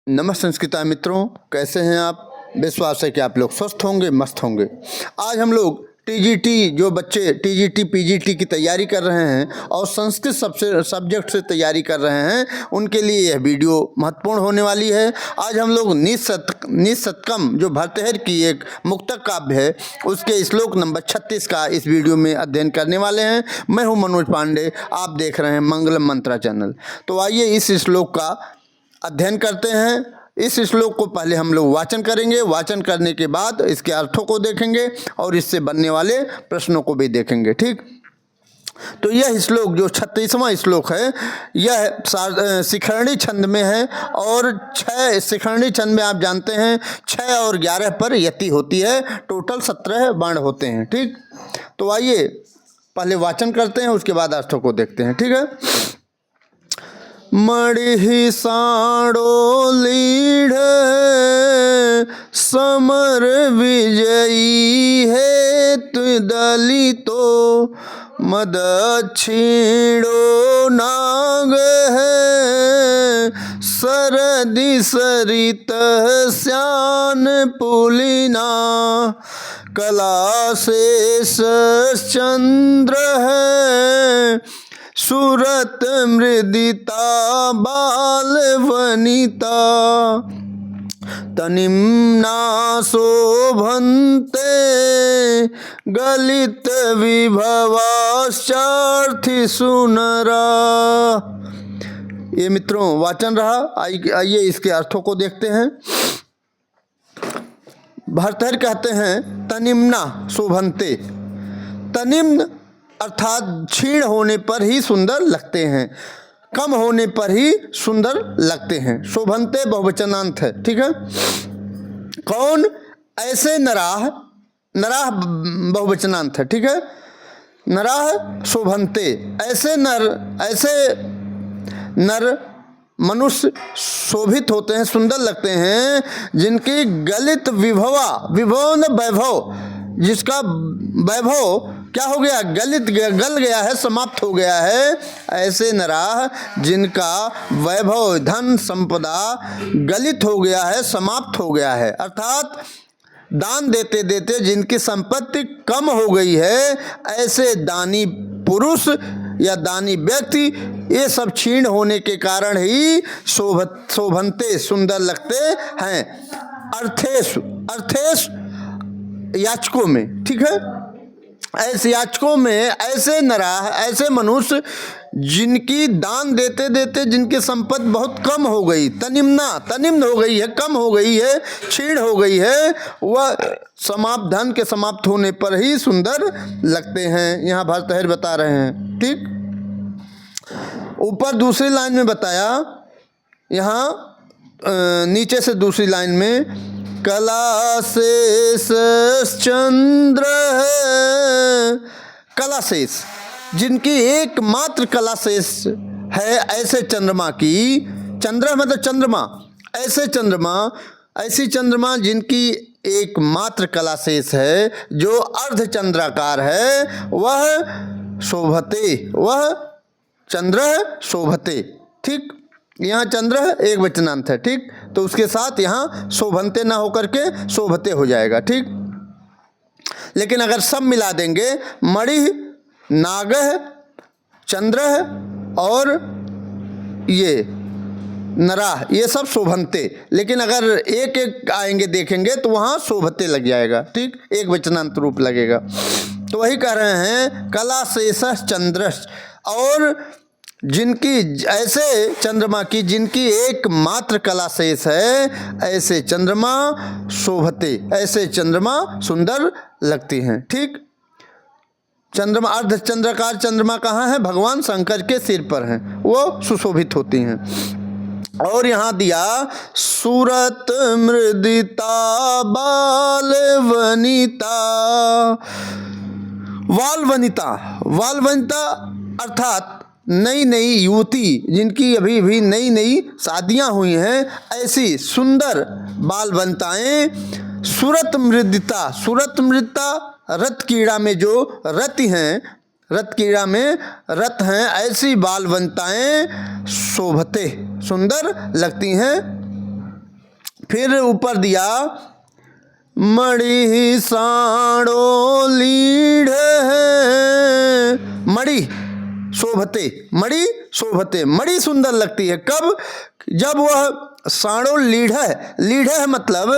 नमस्कार मित्रों, कैसे हैं आप। विश्वास है कि आप लोग स्वस्थ होंगे, मस्त होंगे। आज हम लोग टीजीटी, जो बच्चे टीजीटी पीजीटी की तैयारी कर रहे हैं और संस्कृत सब्जेक्ट से तैयारी कर रहे हैं, उनके लिए यह वीडियो महत्वपूर्ण होने वाली है। आज हम लोग निशतकम जो भर्तृहरि की एक मुक्तक काव्य है, उसके श्लोक नंबर 36 का इस वीडियो में अध्ययन करने वाले हैं। मैं हूं मनोज पांडे, आप देख रहे हैं मंगलम मंत्रा चैनल। तो आइए इस श्लोक का अध्ययन करते हैं। इस श्लोक को पहले हम लोग वाचन करेंगे, वाचन करने के बाद इसके अर्थों को देखेंगे और इससे बनने वाले प्रश्नों को भी देखेंगे। ठीक, तो यह श्लोक जो 36वां श्लोक है, यह शिखरणी छंद में है और 6 शिखरणी छंद में आप जानते हैं 6 और 11 पर यति होती है, टोटल 17 वर्ण होते हैं। ठीक, तो आइए पहले वाचन करते हैं, उसके बाद अर्थों को देखते हैं। ठीक है। मणि साड़ो लीढ़ समर विजयी है, तु दलितो मदक्षिणो नाग है, सरदि सरित श्यान पुलिना, कला शेष चंद्र है, सूरत मृदिता बाल वनिता, तनिम्ना शोभन्ते गलित विभवाश्चार्थी सुनरा। ये मित्रों वाचन रहा। आइए इसके अर्थों को देखते हैं। भर्तृहरि कहते हैं तनिम्ना शोभन्ते। तनिम्न अर्थात क्षीण होने पर ही सुंदर लगते हैं, कम होने पर ही सुंदर लगते हैं। शोभन्ते बहुवचनांत है। ठीक है। कौन? ऐसे नराह, नराह बहुवचनांत है। ठीक है। नराह शोभन्ते, ऐसे नर मनुष्य शोभित होते हैं, सुंदर लगते हैं, जिनकी गलित विभव न वैभव, जिसका वैभव क्या हो गया? गल गया है, समाप्त हो गया है। ऐसे नराह जिनका वैभव, धन संपदा गलित हो गया है, समाप्त हो गया है। अर्थात दान देते देते जिनकी संपत्ति कम हो गई है, ऐसे दानी पुरुष या दानी व्यक्ति, ये सब क्षीण होने के कारण ही शोभन्ते सुंदर लगते हैं। अर्थेश याचकों में। ठीक है। ऐसे याचकों में ऐसे नराह, ऐसे मनुष्य जिनकी दान देते देते जिनकी संपत्ति बहुत कम हो गई, तनिम्न हो गई है, कम हो गई है, क्षीण हो गई है, वह समाप्त, धन के समाप्त होने पर ही सुंदर लगते हैं। यहाँ भर्तृहरि बता रहे हैं। ठीक, ऊपर दूसरी लाइन में बताया, यहाँ नीचे से दूसरी लाइन में कला शेष चंद्र है, कला शेष जिनकी एकमात्र कला शेष है, ऐसे चंद्रमा की, चंद्र मतलब चंद्रमा, ऐसे चंद्रमा, ऐसी चंद्रमा जिनकी एकमात्र कला शेष है, जो अर्धचंद्राकार है, वह शोभते, वह चंद्र शोभते। ठीक, यहाँ चंद्र एक वचनांत है। ठीक, तो उसके साथ यहाँ शोभन्ते ना होकर के शोभते हो जाएगा। ठीक, लेकिन अगर सब मिला देंगे, मणि, नाग, चंद्र और ये नराह, ये सब शोभन्ते, लेकिन अगर एक एक आएंगे देखेंगे तो वहाँ शोभते लग जाएगा। ठीक, एक वचनांत रूप लगेगा। तो वही कह रहे हैं कला शेष चंद्र, और जिनकी, ऐसे चंद्रमा की जिनकी एकमात्र कला शेष है, ऐसे चंद्रमा शोभते, ऐसे चंद्रमा सुंदर लगती हैं। ठीक, चंद्रमा, अर्धचंद्राकार चंद्रमा कहाँ है? भगवान शंकर के सिर पर हैं, वो सुशोभित होती हैं। और यहाँ दिया सूरत मृदिता बाल वनिता। वाल वनिता अर्थात नई नई युवती, जिनकी अभी भी नई नई शादियां हुई हैं, ऐसी सुंदर बाल वनिताएं। सूरत मृदिता रत कीड़ा में जो रति हैं, रत कीड़ा में रत हैं, ऐसी बाल वनिताएं शोभते, सुंदर लगती हैं। फिर ऊपर दिया मणि साणो लीढ़ है, मणि शोभते, मणि शोभते, मणि सुंदर लगती है कब, जब वह साणो लीढ़ है, लीढ़ है मतलब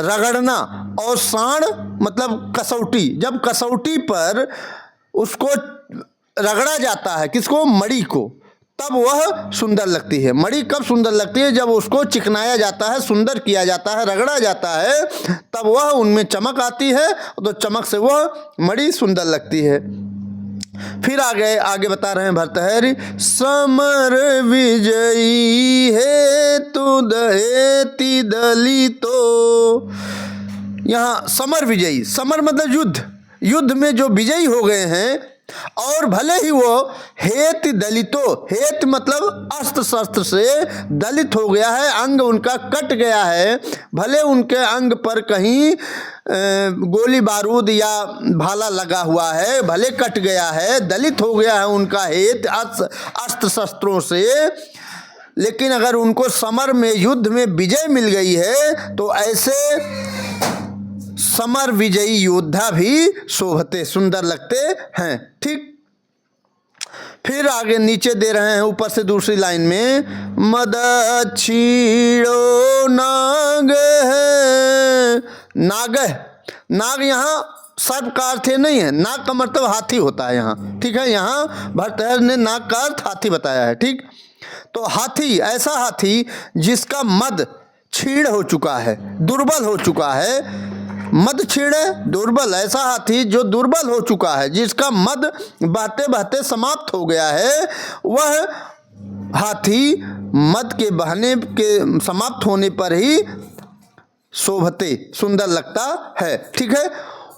रगड़ना, और साण मतलब कसौटी, जब कसौटी पर उसको रगड़ा जाता है, किसको, मणि को, तब वह सुंदर लगती है। मणि कब सुंदर लगती है, जब उसको चिकनाया जाता है, सुंदर किया जाता है, रगड़ा जाता है, तब वह उनमें चमक आती है, तो चमक से वह मणि सुंदर लगती है। फिर आगे बता रहे हैं भर्तृहरि, समर विजयी है तु दहेति दलितो। यहाँ समर विजयी, समर मतलब युद्ध, युद्ध में जो विजयी हो गए हैं, और भले ही वो हेत दलितो, हेत मतलब अस्त्र शस्त्र से दलित हो गया है, अंग उनका कट गया है, भले उनके अंग पर कहीं गोली बारूद या भाला लगा हुआ है, भले कट गया है, दलित हो गया है उनका हेत अस्त्र शस्त्रों से, लेकिन अगर उनको समर में, युद्ध में विजय मिल गई है, तो ऐसे समर विजयी योद्धा भी शोभते, सुंदर लगते हैं। ठीक, फिर आगे नीचे दे रहे हैं ऊपर से दूसरी लाइन में, मदक्षिणो नाग है, नाग, नाग यहाँ सर्प का अर्थ नहीं है, नाग का मतलब हाथी होता है यहाँ, ठीक है, यहाँ भर्तृहरि ने नाग का अर्थ हाथी बताया है। ठीक, तो हाथी, ऐसा हाथी जिसका मद क्षीण हो चुका है, दुर्बल हो चुका है, मद क्षीण दुर्बल, ऐसा हाथी जो दुर्बल हो चुका है, जिसका मद बहते बहते समाप्त हो गया है, वह हाथी मद के बहने के समाप्त होने पर ही शोभते, सुंदर लगता है। ठीक है,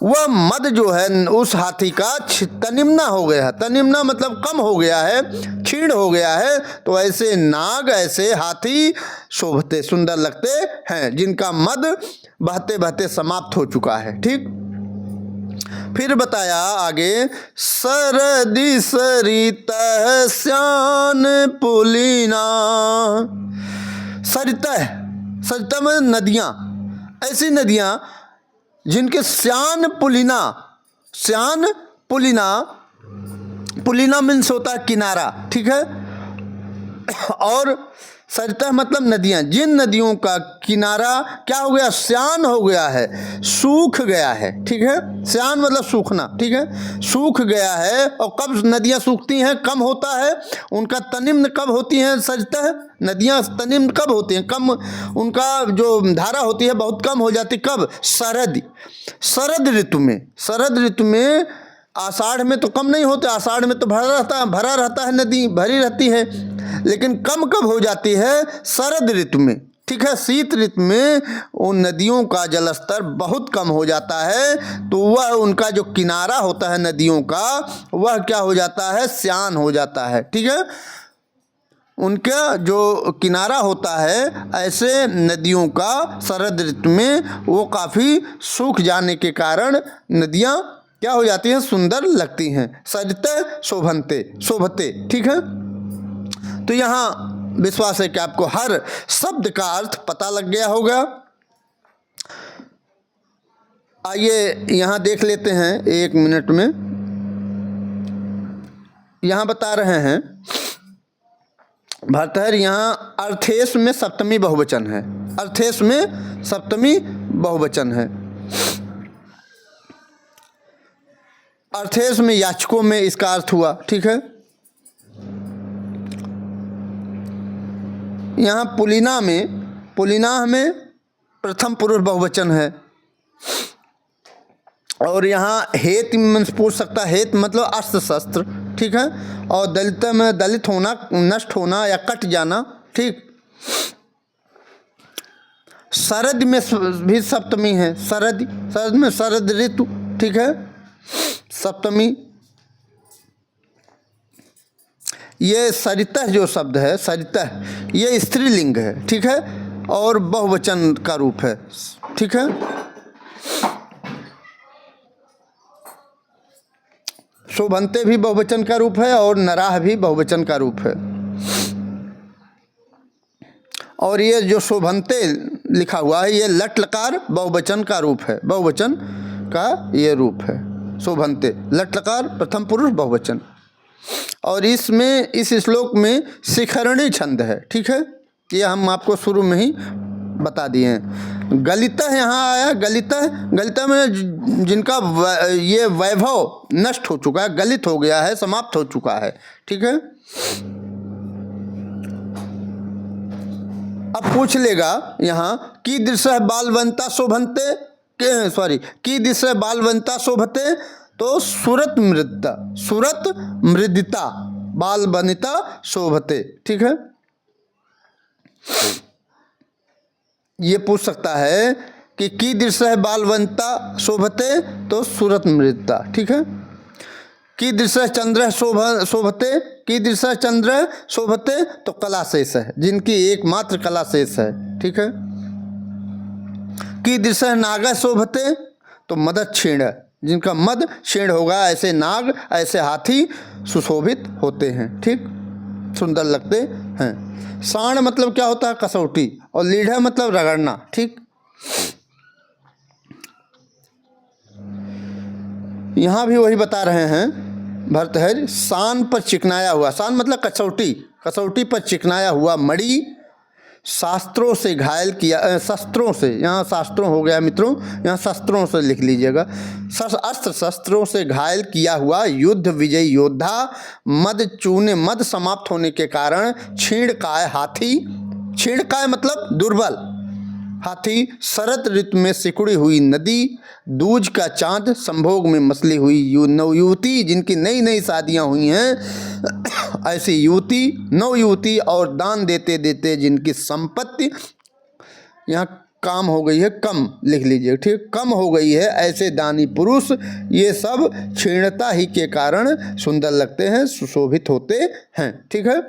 वह मद जो है उस हाथी का तनिम्ना हो गया है, तनिम्ना मतलब कम हो गया है, क्षीण हो गया है, तो ऐसे नाग, ऐसे हाथी शोभते, सुंदर लगते हैं, जिनका मद बहते बहते समाप्त हो चुका है। ठीक, फिर बताया आगे, सरदि सरितः श्यान पुलिना, सरितः, सरितः में नदियाँ, ऐसी नदियाँ जिनके श्यान पुलिना, श्यान पुलिना, पुलिना मीन्स होता है किनारा, ठीक है, और सरिता मतलब नदियाँ, जिन नदियों का किनारा क्या हो गया, श्यान हो गया है, सूख गया है। ठीक है, श्यान मतलब सूखना, ठीक है, सूख गया है। और कब नदियाँ सूखती हैं, कम होता है उनका तनिम्न, कब होती हैं सरिता नदियाँ, तनिम्न कब होती हैं, कम, उनका जो धारा होती है बहुत कम हो जाती, कब, शरद, शरद ऋतु में, शरद ऋतु में, आषाढ़ में तो कम नहीं होते, आषाढ़ में तो भरा रहता है, नदी भरी रहती है, लेकिन कम कब हो जाती है, शरद ऋतु में। ठीक है, शीत ऋतु में उन नदियों का जलस्तर बहुत कम हो जाता है, तो वह उनका जो किनारा होता है नदियों का, वह क्या हो जाता है, श्यान हो जाता है। ठीक है, उनका जो किनारा होता है, ऐसे नदियों का शरद ऋतु में वो काफ़ी सूख जाने के कारण नदियाँ क्या हो जाती हैं, सुंदर लगती हैं, सरितः शोभन्ते, शोभते। ठीक है, तो यहाँ विश्वास है कि आपको हर शब्द का अर्थ पता लग गया होगा। आइए यहाँ देख लेते हैं 1 मिनट में। यहाँ बता रहे हैं भर्तृहरि, यहाँ अर्थेश में सप्तमी बहुवचन है, अर्थेश में सप्तमी बहुवचन है, अर्थेश में याचकों में इसका अर्थ हुआ। ठीक है, यहाँ पुलिना में, पुलिना में प्रथम पुरुष बहुवचन है, और यहाँ हेत में पूछ सकता, हेत मतलब अस्त्र शस्त्र। ठीक है, और दलित में दलित होना, नष्ट होना या कट जाना। ठीक, शरद में भी सप्तमी है, शरद, शरद में शरद ऋतु। ठीक है, सप्तमी। ये सरितः जो शब्द है, सरितः, ये स्त्रीलिंग है। ठीक है, और बहुवचन का रूप है। ठीक है, शोभन्ते भी बहुवचन का रूप है, और नराह भी बहुवचन का रूप है। और ये जो शोभन्ते लिखा हुआ है, ये लट लकार बहुवचन का रूप है, बहुवचन का ये रूप है शोभन्ते, लट लकार प्रथम पुरुष बहुवचन। और इसमें इस श्लोक में शिखरणी छंद है, ठीक है, ये हम आपको शुरू में ही बता दिए हैं। गलितः यहाँ आया, गलितः में जिनका ये वैभव नष्ट हो चुका है, गलित हो गया है, समाप्त हो चुका है, ठीक है। अब पूछ लेगा यहाँ कीदृशः बालवंता शोभन्ते, कीदृशः बालवंता शोभते, तो सुरत मृदिता बाल बनिता शोभते, ठीक है। ये पूछ सकता है कि कीदृशः बालवंता शोभते, तो सुरत मृदिता, ठीक है। कीदृशः चंद्र शोभते, कीदृशः चंद्र शोभते, तो कला शेष है, जिनकी एकमात्र कला शेष है, ठीक है। कीदृशः नाग शोभते, तो मद क्षीण, जिनका मद क्षीण होगा, ऐसे नाग ऐसे हाथी सुशोभित होते हैं, ठीक, सुंदर लगते हैं। साण मतलब क्या होता है, कसौटी, और लीढ़ मतलब रगड़ना, ठीक। यहाँ भी वही बता रहे हैं भर्तहरि, सान पर चिकनाया हुआ, सान मतलब कसौटी, कसौटी पर चिकनाया हुआ मणि, शास्त्रों से घायल किया, शस्त्रों से, यहाँ शास्त्रों हो गया मित्रों, यहाँ शस्त्रों से लिख लीजिएगा, अस्त्र शस्त्रों से घायल किया हुआ युद्ध विजयी योद्धा, मद चूने, मद समाप्त होने के कारण क्षीणकाय हाथी, क्षीणकाय मतलब दुर्बल हाथी, शरद ऋतु में सिकुड़ी हुई नदी, दूज का चांद, संभोग में मसली हुई युवती, जिनकी नई नई शादियां हुई हैं ऐसी युवती, नव युवती, और दान देते देते जिनकी संपत्ति, यहाँ काम हो गई है कम, लिख लीजिए, ठीक, कम हो गई है, ऐसे दानी पुरुष, ये सब क्षीणता ही के कारण सुंदर लगते हैं, सुशोभित होते हैं, ठीक है।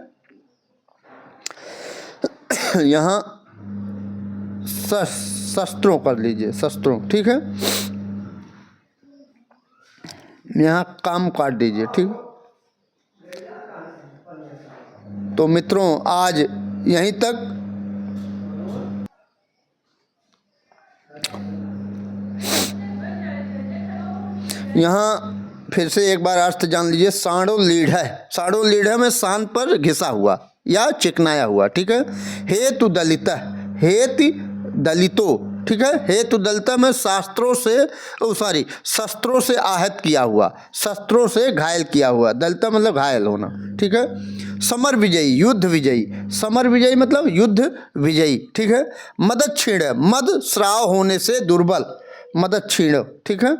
यहाँ शस्त्रों कर लीजिए, शस्त्रों, ठीक है, यहाँ काम काट दीजिए, ठीक। तो मित्रों आज यहीं तक, यहाँ फिर से एक बार अर्थ जान लीजिए, साणो लीढ़ है, साणो लीढ़ में सान पर घिसा हुआ या चिकनाया हुआ, ठीक है। हेतु दलित, हेतु दलितो, ठीक है, हेतु दलिता में शास्त्रों से शस्त्रों से आहत किया हुआ, शस्त्रों से घायल किया हुआ, दलिता मतलब घायल होना, ठीक है। समर विजयी, युद्ध विजयी, समर विजयी मतलब युद्ध विजयी, ठीक है। मद क्षीण, मद श्राव होने से दुर्बल, मद क्षीण, ठीक है।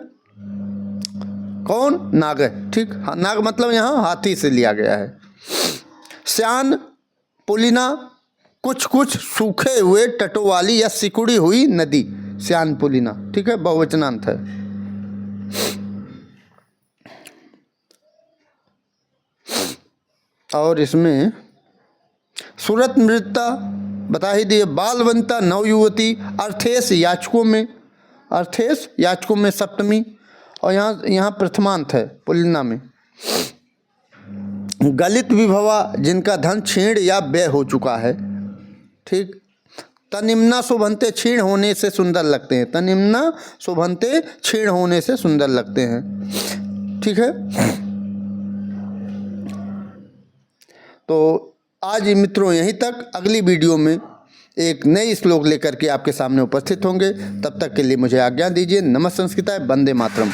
कौन, नाग, ठीक, नाग मतलब यहाँ हाथी से लिया गया है। श्यान पुलिना, कुछ कुछ सूखे हुए तटों वाली या सिकुड़ी हुई नदी, श्यान पुलिना, ठीक है, बहुवचनांत है। और इसमें सुरत मृदता बता ही दिए, बालवंता नवयुवती, अर्थेश याचकों में सप्तमी, और यहाँ प्रथमांत है पुलिना में। गलित विभवा, जिनका धन क्षीण या व्यय हो चुका है, ठीक। तनिम्ना शोभन्ते, क्षीण होने से सुंदर लगते हैं, तनिम्ना शोभन्ते, क्षीण होने से सुंदर लगते हैं, ठीक है। तो आज मित्रों यहीं तक, अगली वीडियो में एक नई श्लोक लेकर के आपके सामने उपस्थित होंगे। तब तक के लिए मुझे आज्ञा दीजिए। नमः संस्कृताय, वंदे मातरम।